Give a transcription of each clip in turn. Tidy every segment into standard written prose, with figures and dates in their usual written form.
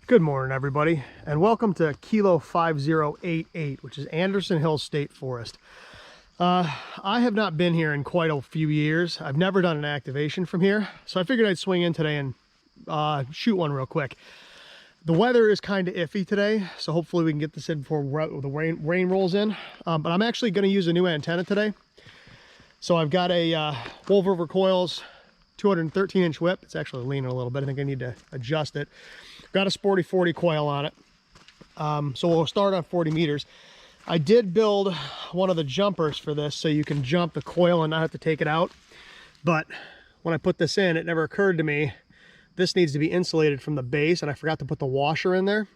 Good morning, everybody, and welcome to Kilo 5088, which is Anderson Hills State Forest. I have not been here in quite a few years. I've never done an activation from here, so I figured I'd swing in today and shoot one real quick. The weather is kind of iffy today, so hopefully we can get this in before the rain rolls in. But I'm actually going to use a new antenna today. So I've got a Wolf River Coils 213-inch whip. It's actually leaning a little bit. I think I need to adjust it. Got a Sporty 40 coil on it. So we'll start on 40 meters. I did build one of the jumpers for this so you can jump the coil and not have to take it out. But when I put this in, it never occurred to me this needs to be insulated from the base, and I forgot to put the washer in there.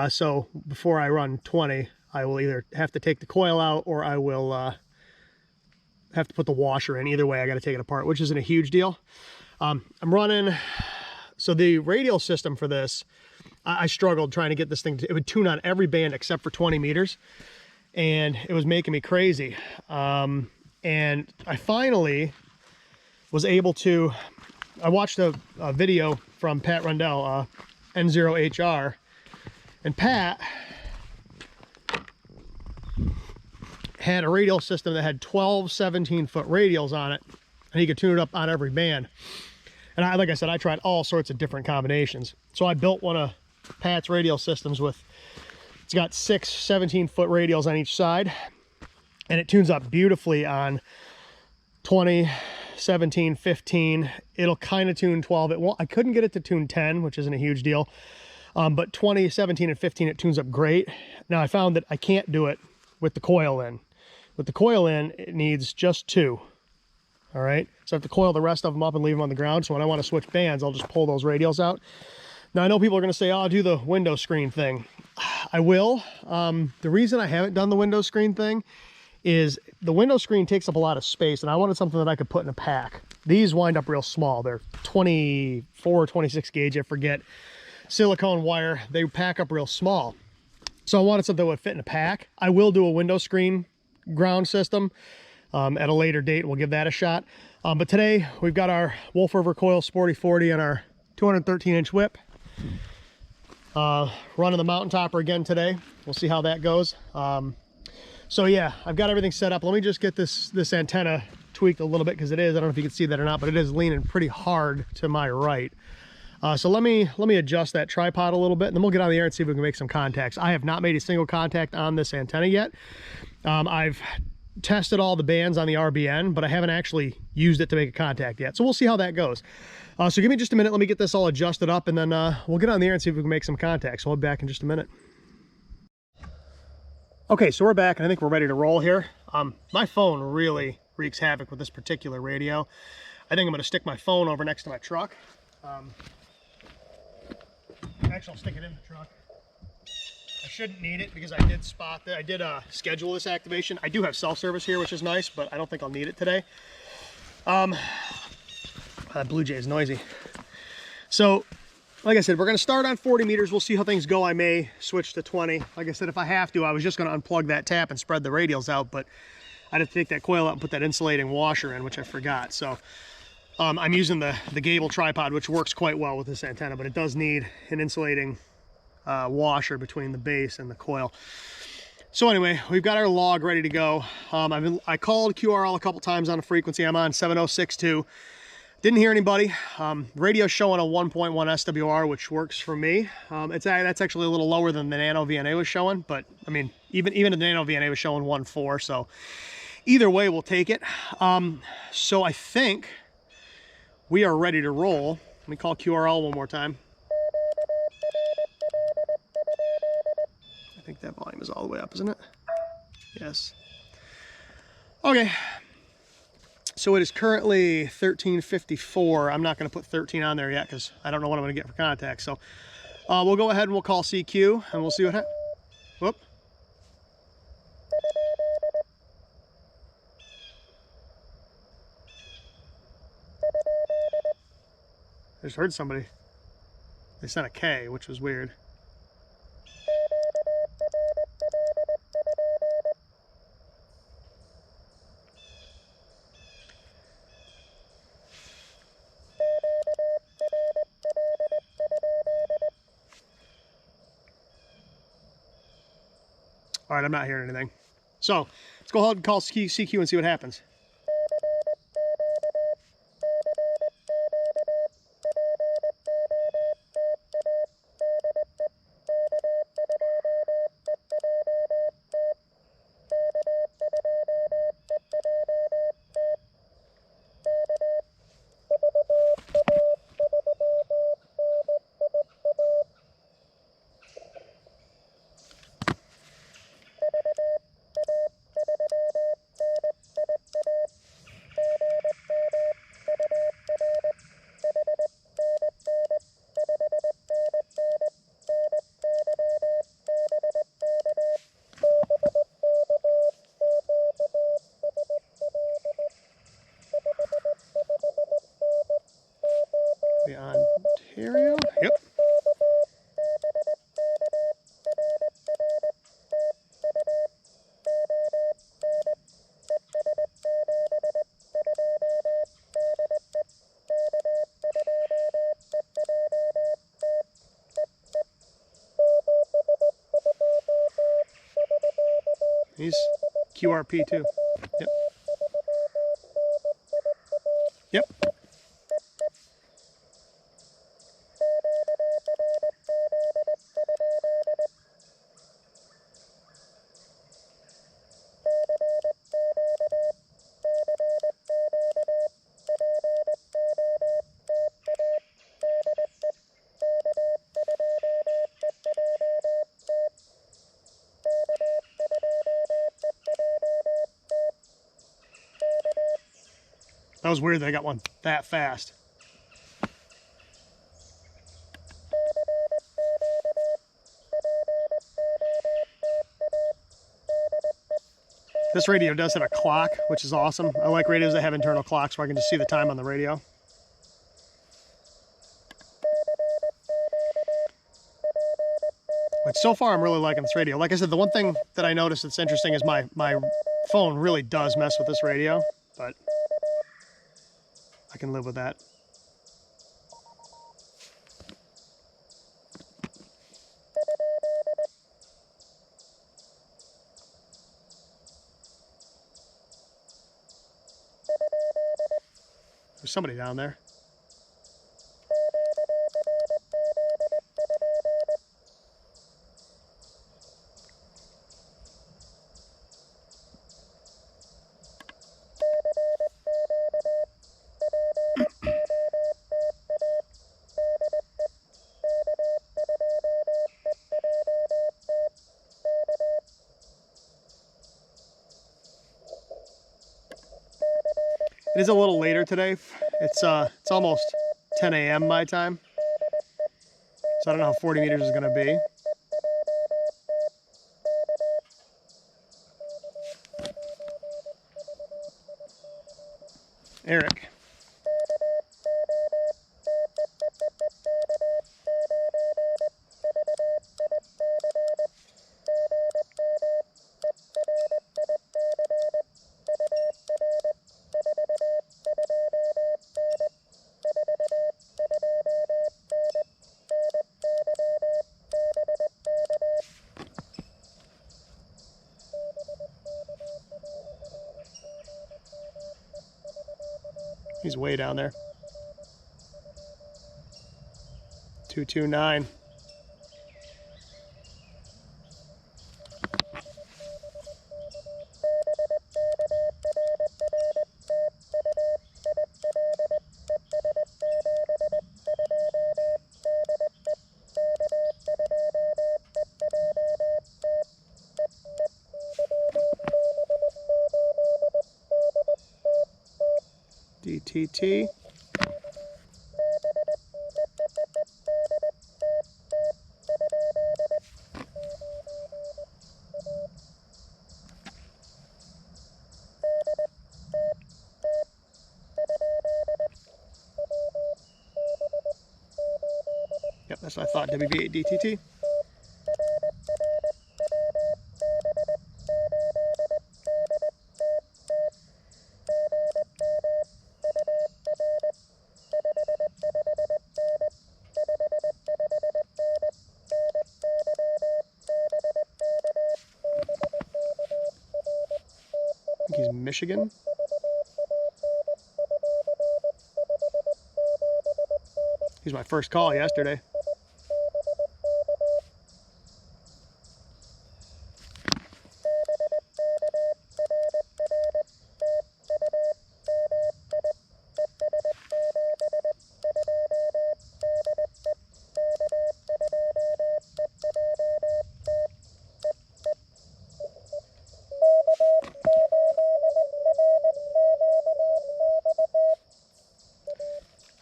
So before I run 20, I will either have to take the coil out or I will have to put the washer in. Either way, I got to take it apart, which isn't a huge deal. I'm running... So the radial system for this, I struggled trying to get this thing it would tune on every band except for 20 meters. And it was making me crazy. And I finally was able to, I watched a video from Pat Rundell, N0HR. And Pat had a radial system that had 12 17-foot radials on it. And he could tune it up on every band. And like I said, I tried all sorts of different combinations. So I built one of Pat's radial systems with, it's got 6 17-foot radials on each side. And it tunes up beautifully on 20, 17, 15. It'll kind of tune 12. I couldn't get it to tune 10, which isn't a huge deal. But 20, 17, and 15, it tunes up great. Now I found that I can't do it with the coil in. With the coil in, it needs just 2. All right, so I have to coil the rest of them up and leave them on the ground. So when I want to switch bands, I'll just pull those radials out. Now I know people are going to say, oh, I'll do the window screen thing. I will. The reason I haven't done the window screen thing is the window screen takes up a lot of space, and I wanted something that I could put in a pack. These wind up real small. They're 24, 26 gauge, I forget. Silicone wire, they pack up real small. So I wanted something that would fit in a pack. I will do a window screen ground system. At a later date, we'll give that a shot. But today, we've got our Wolf River Coil Sporty 40 and our 213-inch whip. Running the mountain topper again today. We'll see how that goes. So yeah, I've got everything set up. Let me just get this antenna tweaked a little bit, because it is, I don't know if you can see that or not, but it is leaning pretty hard to my right. So let me adjust that tripod a little bit, and then we'll get on the air and see if we can make some contacts. I have not made a single contact on this antenna yet. I've tested all the bands on the RBN, but I haven't actually used it to make a contact yet. So we'll see how that goes. So give me just a minute. Let me get this all adjusted up, and then we'll get on the air and see if we can make some contacts. So I'll be back in just a minute. Okay, so we're back, and I think we're ready to roll here. My phone really wreaks havoc with this particular radio. I think I'm going to stick my phone over next to my truck. Actually, I'll stick it in the truck. I shouldn't need it because I did schedule this activation. I do have self-service here, which is nice, but I don't think I'll need it today. That Blue Jay is noisy. So, like I said, we're going to start on 40 meters. We'll see how things go. I may switch to 20. Like I said, if I have to, I was just going to unplug that tap and spread the radials out, but I'd have to take that coil out and put that insulating washer in, which I forgot. So, I'm using the Gable tripod, which works quite well with this antenna, but it does need an insulating washer between the base and the coil. So anyway, we've got our log ready to go. I called QRL a couple times on the frequency. I'm on 7062. Didn't hear anybody. Radio's showing a 1.1 SWR, which works for me. That's actually a little lower than the Nano VNA was showing, but I mean, even the Nano VNA was showing 1.4. So either way, we'll take it. So I think we are ready to roll. Let me call QRL one more time. I think that volume is all the way up, isn't it? Yes. Okay. So it is currently 13:54. I'm not going to put 13 on there yet because I don't know what I'm going to get for contact. So we'll go ahead and we'll call CQ and we'll see what happens. Whoop. I just heard somebody. They sent a K, which was weird. All right, I'm not hearing anything. So let's go ahead and call CQ and see what happens. The Ontario, yep. He's QRP too. Yep. Yep. That was weird that I got one that fast. This radio does have a clock, which is awesome. I like radios that have internal clocks where I can just see the time on the radio. But so far, I'm really liking this radio. Like I said, the one thing that I noticed that's interesting is my phone really does mess with this radio, but I can live with that. There's somebody down there. It is a little later today. It's almost 10 a.m. my time. So I don't know how 40 meters is going to be. Eric. He's way down there. 229. DTT. Yep, that's what I thought, WB8 DTT. he's Michigan. He's my first call yesterday.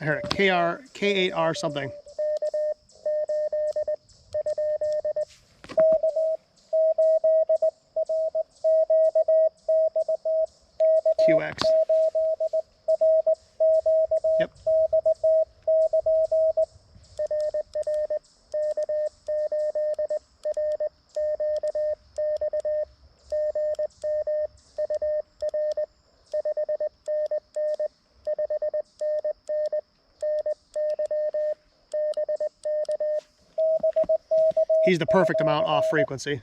I heard a K8R something. QX. Yep. He's the perfect amount off frequency.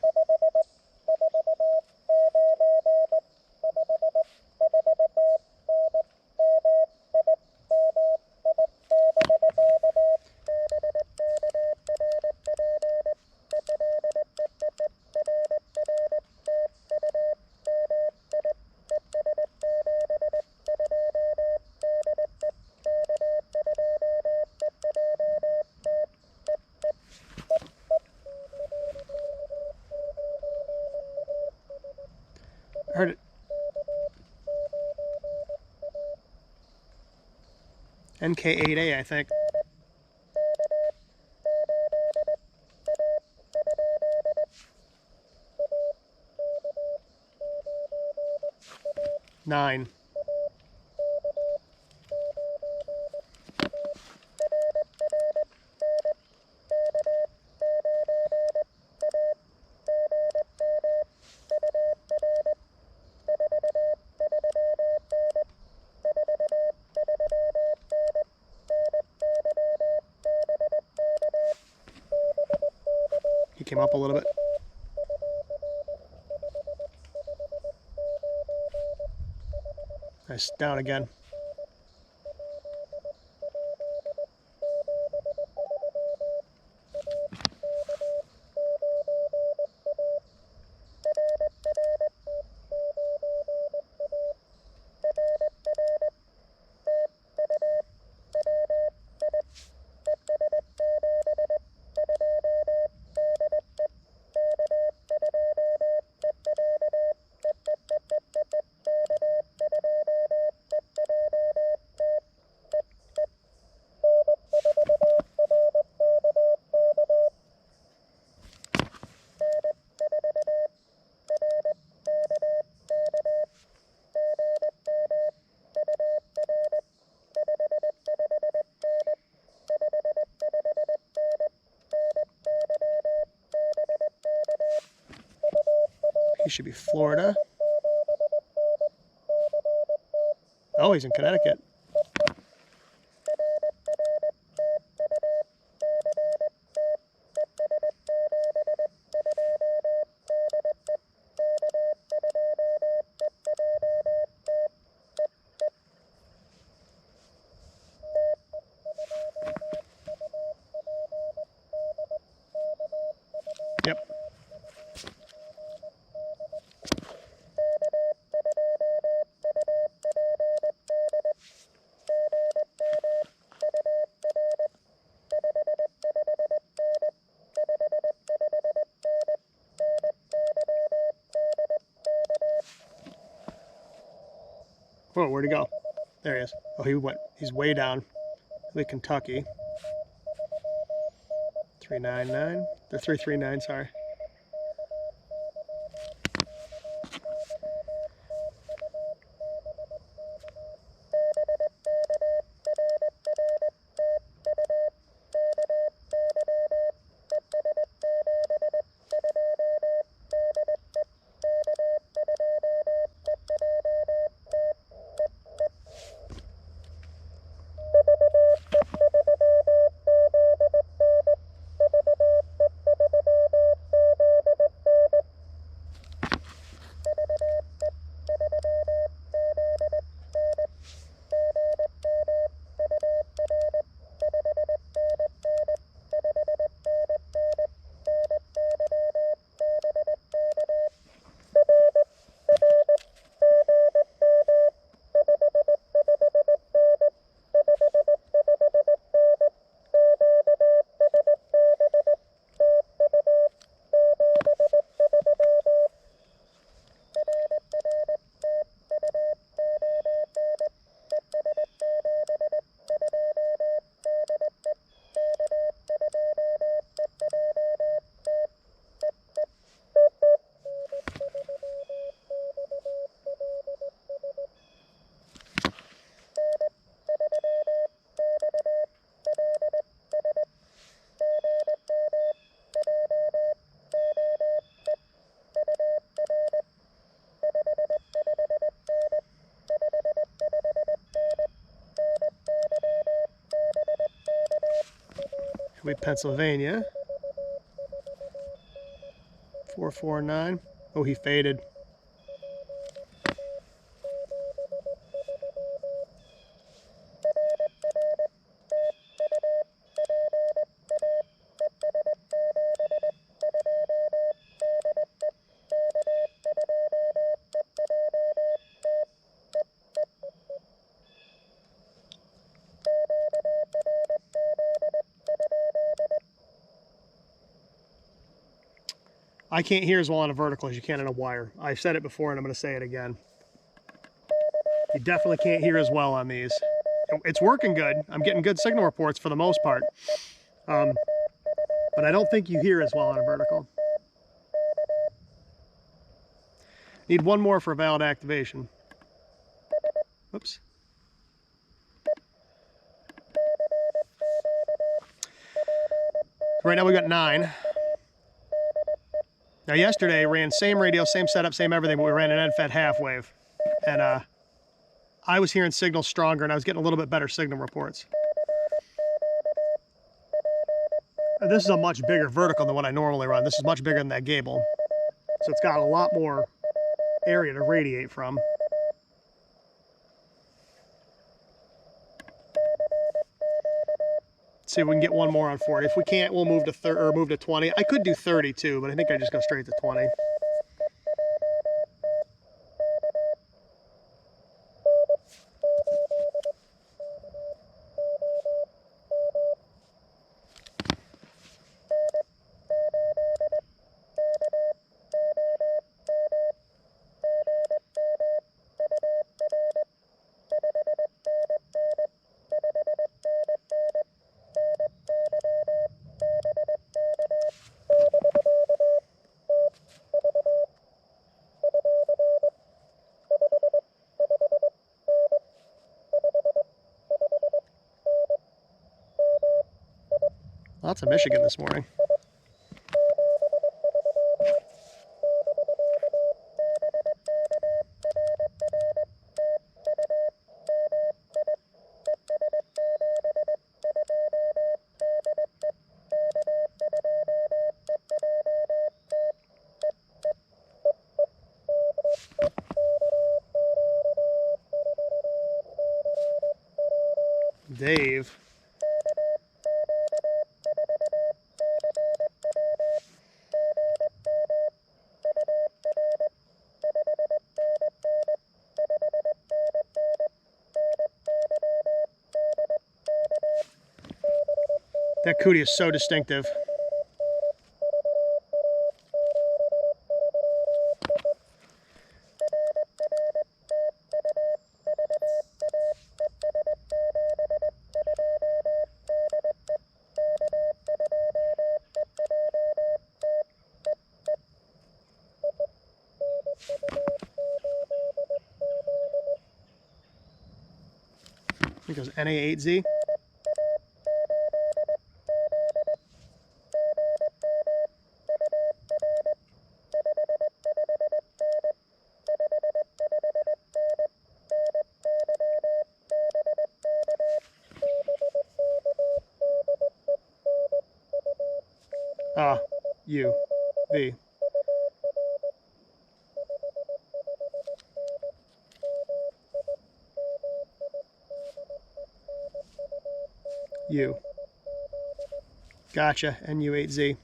I heard it. MK8A, I think. Nine. He came up a little bit. Nice, down again. He should be Florida. Oh, he's in Connecticut. Yep. Whoa, where'd he go? There he is. Oh, he went. He's way down. Like Kentucky. 399. They're 339, sorry. Berkeley, Pennsylvania. 449. Oh, he faded. I can't hear as well on a vertical as you can on a wire. I've said it before and I'm going to say it again. You definitely can't hear as well on these. It's working good. I'm getting good signal reports for the most part. But I don't think you hear as well on a vertical. Need one more for valid activation. Oops. Right now we got 9. Now yesterday ran same radio, same setup, same everything, but we ran an end-fed half wave. And I was hearing signals stronger and I was getting a little bit better signal reports. And this is a much bigger vertical than what I normally run. This is much bigger than that gable. So it's got a lot more area to radiate from. Let's see if we can get one more on 40. If we can't, we'll move to move to 20. I could do 30 too, but I think I just go straight to 20. Lots of Michigan this morning. Dave. That cootie is so distinctive. I think it was NA8Z. U-V. U. Gotcha, NU8Z.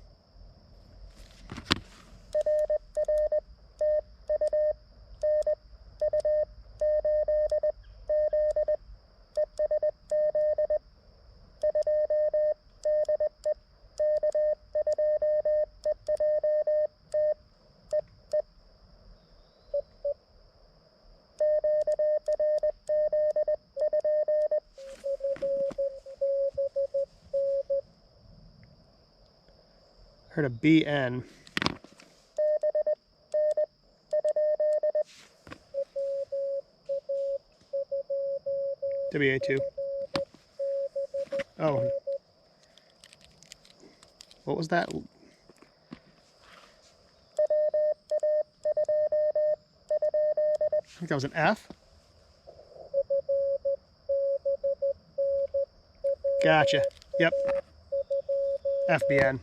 Heard a BN. WA2. Oh. What was that? I think that was an F. Gotcha. Yep. FBN.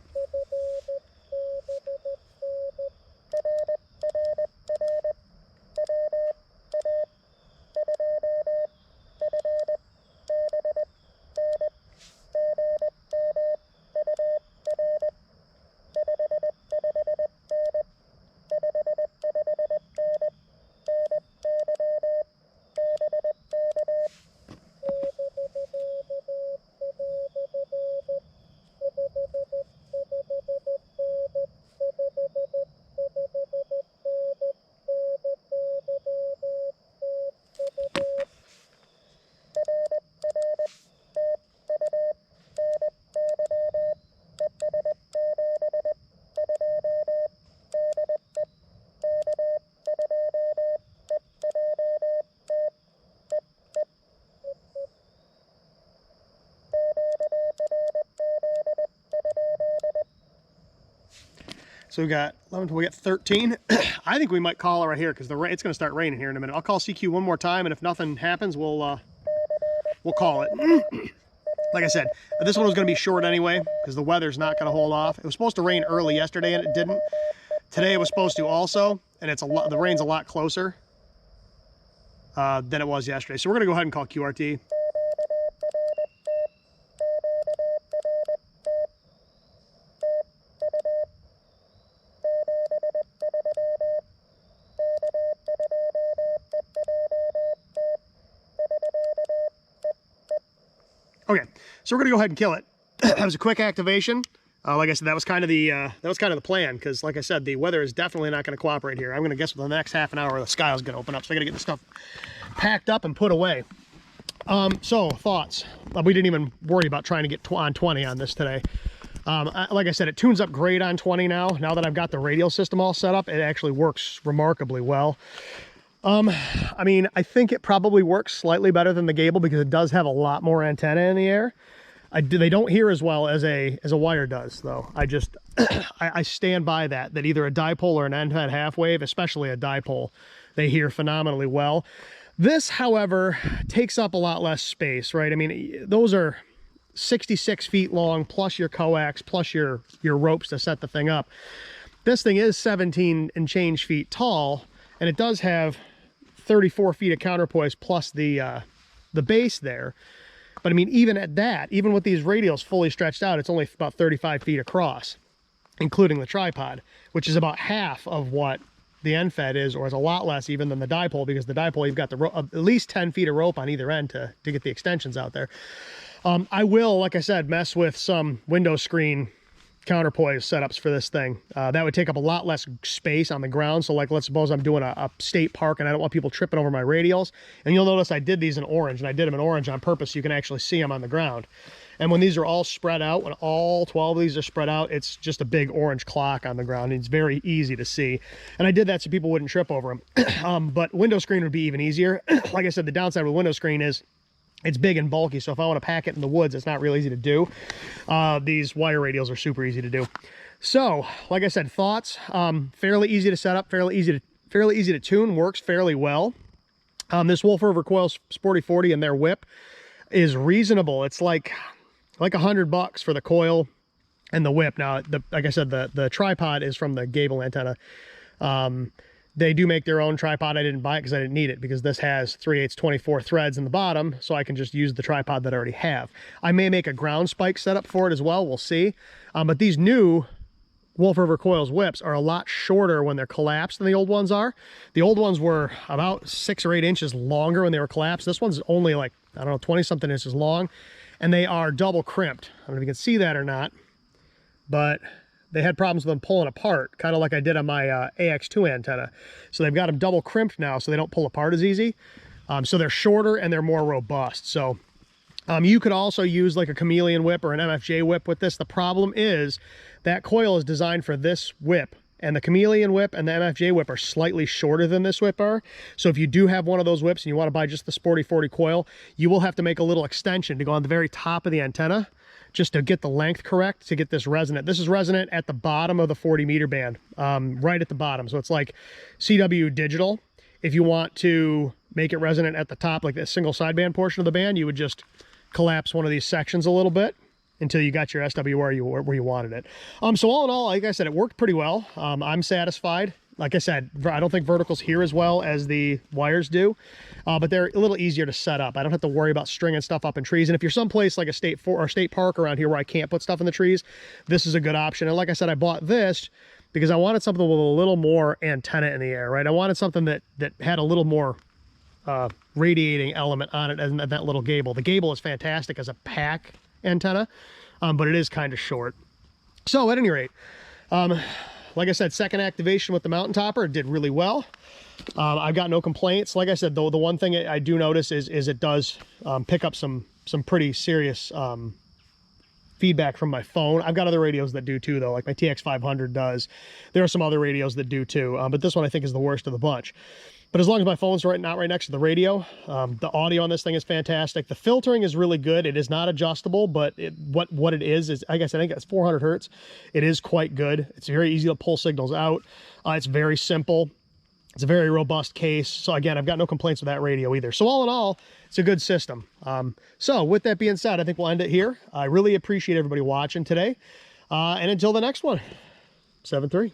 So we got 11, we got 13. I think we might call it right here because it's going to start raining here in a minute. I'll call CQ one more time, and if nothing happens, we'll call it. Like I said, this one was going to be short anyway because the weather's not going to hold off. It was supposed to rain early yesterday, and it didn't. Today it was supposed to also, and the rain's a lot closer than it was yesterday. So we're going to go ahead and call QRT. Okay, so we're gonna go ahead and kill it. That was a quick activation. Like I said, that was kind of the plan, because like I said, the weather is definitely not going to cooperate here. I'm gonna guess within the next half an hour the sky is gonna open up, so I gotta get the stuff packed up and put away. So thoughts. We didn't even worry about trying to get on 20 on this today. Like I said, it tunes up great on 20 now. Now that I've got the radial system all set up, it actually works remarkably well. I mean, I think it probably works slightly better than the Gable because it does have a lot more antenna in the air. They don't hear as well as a wire does, though. I stand by that either a dipole or an end-fed half wave, especially a dipole, they hear phenomenally well. This, however, takes up a lot less space, right? I mean, those are 66 feet long, plus your coax, plus your ropes to set the thing up. This thing is 17 and change feet tall, and it does have 34 feet of counterpoise plus the base there. But I mean, even at that, even with these radials fully stretched out, it's only about 35 feet across, including the tripod, which is about half of what the end fed is, or is a lot less even than the dipole, because the dipole, you've got the at least 10 feet of rope on either end to get the extensions out there. I will, like I said, mess with some window screen counterpoise setups for this thing. That would take up a lot less space on the ground. So like, let's suppose I'm doing a state park and I don't want people tripping over my radials. And you'll notice I did these in orange, and I did them in orange on purpose so you can actually see them on the ground. And when these are all spread out, when all 12 of these are spread out, it's just a big orange clock on the ground. And it's very easy to see. And I did that so people wouldn't trip over them. But window screen would be even easier. Like I said, the downside with window screen is it's big and bulky, so if I want to pack it in the woods, it's not real easy to do. These wire radials are super easy to do. So, like I said, thoughts, fairly easy to set up, fairly easy to tune, works fairly well. This Wolf River Coil Sporty 40 and their whip is reasonable. It's like $100 for the coil and the whip. Now, like I said, the tripod is from the Gable antenna. They do make their own tripod. I didn't buy it because I didn't need it, because this has 3/8 24 threads in the bottom, so I can just use the tripod that I already have. I may make a ground spike setup for it as well. We'll see. But these new Wolf River Coils whips are a lot shorter when they're collapsed than the old ones are. The old ones were about 6 or 8 inches longer when they were collapsed. This one's only like, I don't know, 20-something inches long, and they are double crimped. I don't know if you can see that or not, but they had problems with them pulling apart, kind of like I did on my AX2 antenna. So they've got them double crimped now, so they don't pull apart as easy. So they're shorter and they're more robust. So you could also use like a chameleon whip or an MFJ whip with this. The problem is that coil is designed for this whip, and the chameleon whip and the MFJ whip are slightly shorter than this whip are. So if you do have one of those whips and you want to buy just the Sporty 40 coil, you will have to make a little extension to go on the very top of the antenna, just to get the length correct, to get this resonant. This is resonant at the bottom of the 40 meter band, right at the bottom. So it's like CW digital. If you want to make it resonant at the top, like the single sideband portion of the band, you would just collapse one of these sections a little bit until you got your SW where you wanted it. So all in all, like I said, it worked pretty well. I'm satisfied. Like I said, I don't think verticals here as well as the wires do, but they're a little easier to set up. I don't have to worry about stringing stuff up in trees. And if you're someplace like a state park around here where I can't put stuff in the trees, this is a good option. And like I said, I bought this because I wanted something with a little more antenna in the air, right? I wanted something that had a little more radiating element on it and that little gable. The gable is fantastic as a pack antenna, but it is kind of short. So at any rate, like I said, second activation with the mountain topper, it did really well. I've got no complaints. Like I said, though, the one thing I do notice is it does pick up some pretty serious feedback from my phone. I've got other radios that do too, though, like my TX500 does. There are some other radios that do too, but this one I think is the worst of the bunch. But as long as my phone's not right next to the radio, the audio on this thing is fantastic. The filtering is really good. It is not adjustable, but what it is, I guess I think it's 400 hertz. It is quite good. It's very easy to pull signals out. It's very simple. It's a very robust case. So again, I've got no complaints with that radio either. So all in all, it's a good system. So with that being said, I think we'll end it here. I really appreciate everybody watching today. And until the next one, 7-3.